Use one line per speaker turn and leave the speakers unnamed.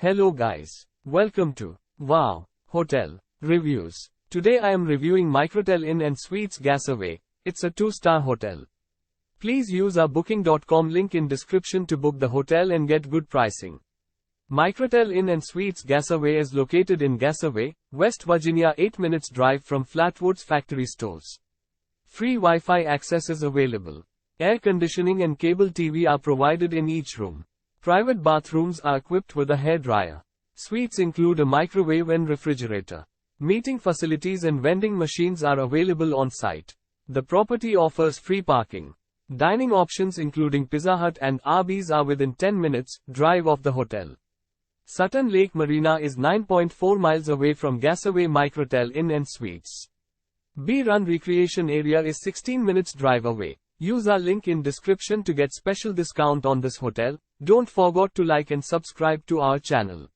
Hello guys. Welcome to Wow Hotel Reviews. Today I am reviewing Microtel Inn and Suites Gassaway. It's a 2-star hotel. Please use our booking.com link in description to book the hotel and get good pricing. Microtel Inn and Suites Gassaway is located in Gassaway, West Virginia, 8 minutes drive from Flatwoods Factory Stores. Free Wi-Fi access is available. Air conditioning and cable TV are provided in each room. Private bathrooms are equipped with a hairdryer. Suites include a microwave and refrigerator. Meeting facilities and vending machines are available on site. The property offers free parking. Dining options including Pizza Hut and Arby's are within 10 minutes drive of the hotel. Sutton Lake Marina is 9.4 miles away from Gassaway. Microtel Inn and Suites B-Run Recreation Area is 16 minutes drive away. Use our link in description to get special discount on this hotel. Don't forget to like and subscribe to our channel.